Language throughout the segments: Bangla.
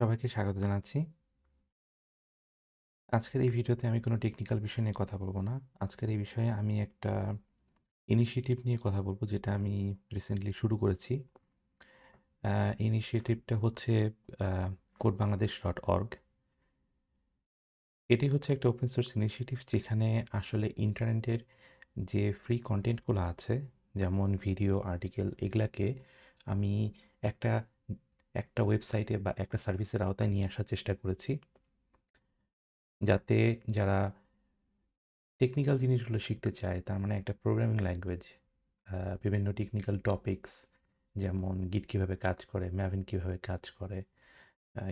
সবাইকে স্বাগত জানাচ্ছি। আজকের এই ভিডিওতে আমি কোনো টেকনিক্যাল বিষয় নিয়ে কথা বলব না। আজকের এই বিষয়ে আমি একটা ইনিশিয়েটিভ নিয়ে কথা বলব যেটা আমি রিসেন্টলি শুরু করেছি। ইনিশিয়েটিভটা হচ্ছে আ codeBangladesh.org। এটি হচ্ছে একটা ওপেন সোর্স ইনিশিয়েটিভ যেখানে আসলে ইন্টারনেটের যে ফ্রি কনটেন্টগুলো আছে, যেমন ভিডিও, আর্টিকেল এগুলাকে আমি একটা একটা ওয়েবসাইটে বা একটা সার্ভিসের আওতায় নিয়ে আসার চেষ্টা করেছি। যাতে যারা টেকনিক্যাল জিনিসগুলো শিখতে চায়, তার মানে একটা প্রোগ্রামিং ল্যাঙ্গুয়েজ, বিভিন্ন টেকনিক্যাল টপিকস যেমন গিট কীভাবে কাজ করে, ম্যাভেন কীভাবে কাজ করে,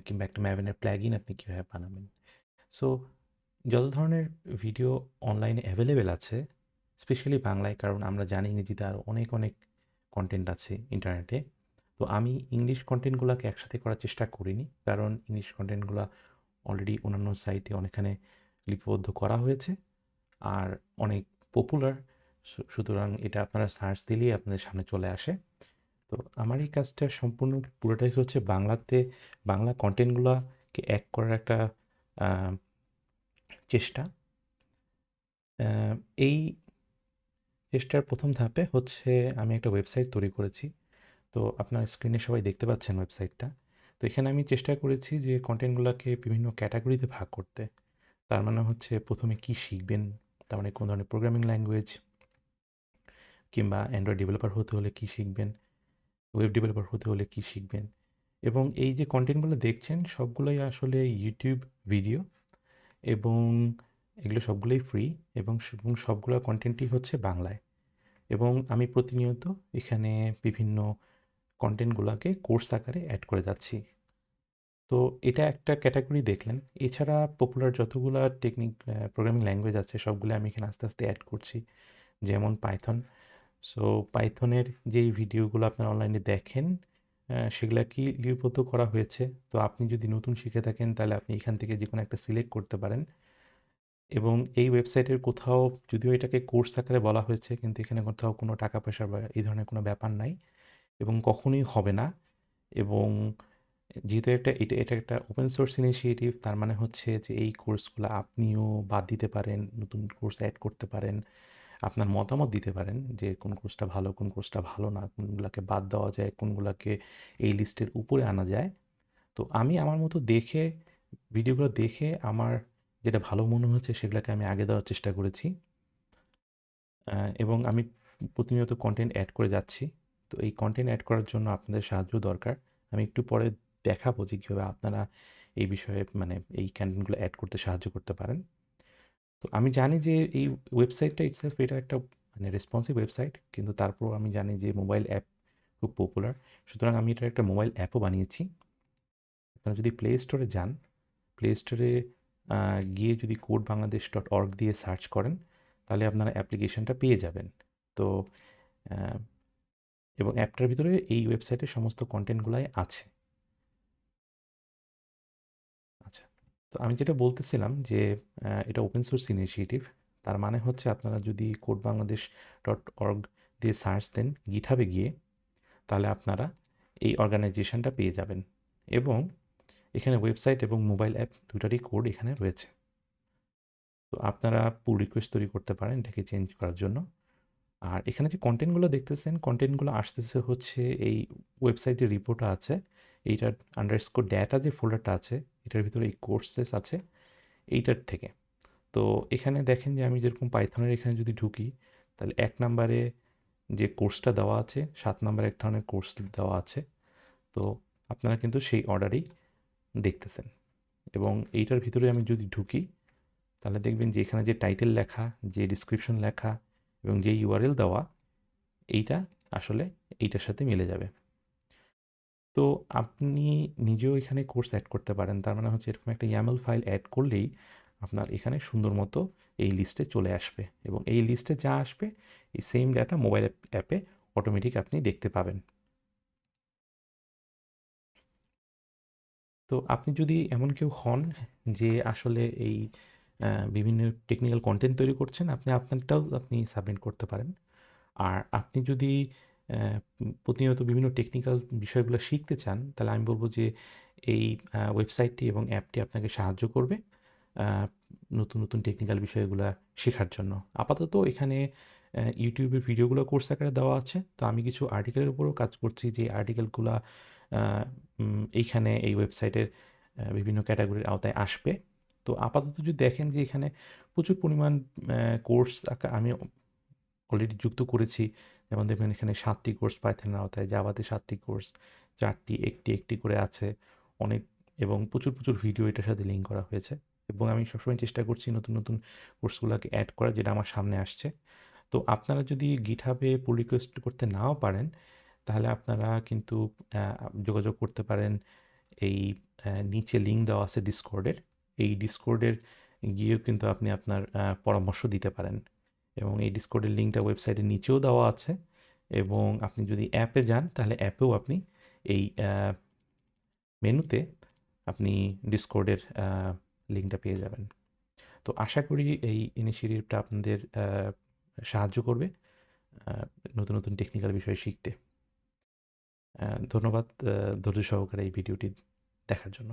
কিংবা একটা ম্যাভেনের প্ল্যাগইন আপনি কীভাবে বানাবেন। সো যত ধরনের ভিডিও অনলাইনে অ্যাভেলেবেল আছে, স্পেশালি বাংলায়, কারণ আমরা জানি ইংরেজিতে আরও অনেক অনেক কন্টেন্ট আছে ইন্টারনেটে। তো আমি ইংলিশ কন্টেন্টগুলোকে একসাথে করার চেষ্টা করিনি, কারণ ইংলিশ কন্টেন্টগুলো অলরেডি অন্যান্য সাইটে অনেকখানে লিপিবদ্ধ করা হয়েছে আর অনেক পপুলার। সুতরাং এটা আপনারা সার্চ দিলেই আপনাদের সামনে চলে আসে। তো আমার এই কাজটা সম্পূর্ণ পুরোটাই হচ্ছে বাংলা কন্টেন্টগুলোকে এক করার একটা চেষ্টা। এই চেষ্টার প্রথম ধাপে হচ্ছে আমি একটা ওয়েবসাইট তৈরি করেছি। তো আপনার স্ক্রিনে সবাই দেখতে পাচ্ছেন ওয়েবসাইটটা। তো এখানে আমি চেষ্টা করেছি যে কন্টেন্টগুলোকে বিভিন্ন ক্যাটাগরিতে ভাগ করতে। তার মানে হচ্ছে প্রথমে কি শিখবেন, তার মানে কোন ধরনের প্রোগ্রামিং ল্যাঙ্গুয়েজ, কিংবা অ্যান্ড্রয়েড ডেভেলপার হতে হলে কী শিখবেন, ওয়েব ডেভেলপার হতে হলে কী শিখবেন। এবং এই যে কন্টেন্টগুলো দেখছেন সবগুলোই আসলে ইউটিউব ভিডিও, এবং এগুলো সবগুলোই ফ্রি, এবং সবগুলো কন্টেন্টই হচ্ছে বাংলায়। এবং আমি প্রতিনিয়ত এখানে বিভিন্ন কন্টেন্টগুলোকে কোর্স আকারে অ্যাড করে যাচ্ছি। তো এটা একটা ক্যাটাগরি দেখলেন। এছাড়া পপুলার যতগুলা প্রোগ্রামিং ল্যাঙ্গুয়েজ আছে সবগুলো আমি এখানে আস্তে আস্তে অ্যাড করছি। যেমন পাইথন। সো পাইথনের যেই ভিডিওগুলো আপনারা অনলাইনে দেখেন, সেগুলা কি লিপিবদ্ধ করা হয়েছে। তো আপনি যদি নতুন শিখে থাকেন তাহলে আপনি এখান থেকে যেকোনো একটা সিলেক্ট করতে পারেন। এবং এই ওয়েবসাইটের কোথাও, যদিও এটাকে কোর্স আকারে বলা হয়েছে, কিন্তু এখানে কোথাও কোনো টাকা পয়সা বা এই ধরনের কোনো ব্যাপার নাই, এবং কখনোই হবে না। এবং যেহেতু এটা একটা ওপেন সোর্স ইনিশিয়েটিভ, তার মানে হচ্ছে যে এই কোর্সগুলো আপনিও বাদ দিতে পারেন, নতুন কোর্স অ্যাড করতে পারেন, আপনার মতামত দিতে পারেন যে কোন কোর্সটা ভালো, কোন কোর্সটা ভালো না, কোনগুলাকে বাদ দেওয়া যায়, কোনগুলাকে এই লিস্টের উপরে আনা যায়। তো আমি আমার মতো দেখে, ভিডিওগুলো দেখে আমার যেটা ভালো মনে হচ্ছে সেগুলোকে আমি আগে দেওয়ার চেষ্টা করেছি। এবং আমি প্রতিনিয়ত কন্টেন্ট অ্যাড করে যাচ্ছি। তো এই কন্টেন্ট অ্যাড করার জন্য আপনাদের সাহায্য দরকার। আমি একটু পরে দেখাবো যে কীভাবে আপনারা এই বিষয়ে, মানে এই কন্টেন্টগুলো অ্যাড করতে সাহায্য করতে পারেন। তো আমি জানি যে এই ওয়েবসাইটটা ইটসেলফ এটা একটা মানে রেসপন্সিভ ওয়েবসাইট, কিন্তু তারপরেও আমি জানি যে মোবাইল অ্যাপ খুব পপুলার। সুতরাং আমি এটার একটা মোবাইল অ্যাপও বানিয়েছি। আপনারা যদি প্লে স্টোরে যান, প্লে স্টোরে গিয়ে যদি codeBangladesh.org দিয়ে সার্চ করেন, তাহলে আপনারা অ্যাপ্লিকেশনটা পেয়ে যাবেন। তো এবং অ্যাপটার ভিতরে এই ওয়েবসাইটের সমস্ত কন্টেন্টগুলাই আছে। আচ্ছা। তো আমি যেটা বলতেছিলাম যে এটা ওপেন সোর্স ইনিশিয়েটিভ। তার মানে হচ্ছে আপনারা যদি codeBangladesh.org দিয়ে সার্চ দেন গিটহাবে গিয়ে, তাহলে আপনারা এই অর্গানাইজেশনটা পেয়ে যাবেন। এবং এখানে ওয়েবসাইট এবং মোবাইল অ্যাপ দুটারই কোড এখানে রয়েছে। তো আপনারা পুল রিকোয়েস্ট তৈরি করতে পারেন এটাকে চেঞ্জ করার জন্য। আর এখানে যে কন্টেন্টগুলো দেখতেছেন, কন্টেন্টগুলো আসতেছে হচ্ছে এই ওয়েবসাইটের রিপোর্টটা আছে, এইটার আন্ডারস্কোর ডেটা যে ফোল্ডারটা আছে, এটার ভিতরে এই কোর্সেস আছে এইটার থেকে। তো এখানে দেখেন যে আমি যেরকম পাইথনের এখানে যদি ঢুকি, তাহলে 1 নাম্বারে যে কোর্সটা দেওয়া আছে, 7 নাম্বারে এক ধরনের কোর্স দেওয়া আছে। তো আপনারা কিন্তু সেই অর্ডারেই দেখতেছেন। এবং এইটার ভিতরে আমি যদি ঢুকি, তাহলে দেখবেন যে এখানে যে টাইটেল লেখা, যে ডিসক্রিপশন লেখা এবং যে ইউআরএল দেওয়া, এইটা আসলে এইটার সাথে মিলে যাবে। তো আপনি নিজেও এখানে কোর্স অ্যাড করতে পারেন। তার মানে হচ্ছে এরকম একটা YAML ফাইল অ্যাড করলেই আপনার এখানে সুন্দর মতো এই লিস্টে চলে আসবে, এবং এই লিস্টে যা আসবে এই সেম ডাটা মোবাইল অ্যাপে অটোমেটিক আপনি দেখতে পাবেন। তো আপনি যদি এমন কেউ হন যে আসলে এই বিভিন্ন টেকনিক্যাল কন্টেন্ট তৈরি করছেন, আপনি আপনারটাও আপনি সাবমিট করতে পারেন। আর আপনি যদি প্রতিনিয়ত বিভিন্ন টেকনিক্যাল বিষয়গুলো শিখতে চান, তাহলে আমি বলব যে এই ওয়েবসাইটটি এবং অ্যাপটি আপনাকে সাহায্য করবে আ নতুন, নতুন টেকনিক্যাল বিষয়গুলা শেখার জন্য। আপাতত এখানে ইউটিউবের ভিডিওগুলো কোর্স আকারে দেওয়া আছে। তো আমি কিছু আর্টিকেলের উপরেও কাজ করছি যে আর্টিকেলগুলা আ এইখানে এই ওয়েবসাইটের বিভিন্ন ক্যাটেগরির আওতায় আসবে। তো আপাতত যদি দেখেন যে এখানে প্রচুর পরিমাণ কোর্স আমি অলরেডি যুক্ত করেছি। যেমন দেখবেন এখানে ৭ টি কোর্স পাইথনের আওতায়, জাভাতে ৭ টি কোর্স, ৪ টি একটি করে আছে। অনেক এবং প্রচুর, প্রচুর ভিডিও এটার সাথে লিঙ্ক করা হয়েছে এবং আমি সবসময় চেষ্টা করছি নতুন, নতুন কোর্সগুলাকে এড করার যেটা আমার সামনে আসছে। তো আপনারা যদি GitHub এ পুল রিকোয়েস্ট করতে নাও পারেন, তাহলে আপনারা কিন্তু যোগাযোগ করতে পারেন এই নিচে লিঙ্ক দেওয়া আছে ডিসকর্ডের। এই ডিসকর্ডের গিয়েও কিন্তু আপনি আপনার পরামর্শ দিতে পারেন এবং এই ডিসকর্ডের লিঙ্কটা ওয়েবসাইটের নিচেও দেওয়া আছে এবং আপনি যদি অ্যাপে যান তাহলে অ্যাপেও আপনি এই মেনুতে আপনি ডিসকর্ডের লিঙ্কটা পেয়ে যাবেন। তো আশা করি এই ইনিশিয়েটিভটা আপনাদের সাহায্য করবে আ নতুন, নতুন টেকনিক্যাল বিষয় শিখতে। ধন্যবাদ ধৈর্য সহকারে এই ভিডিওটি দেখার জন্য।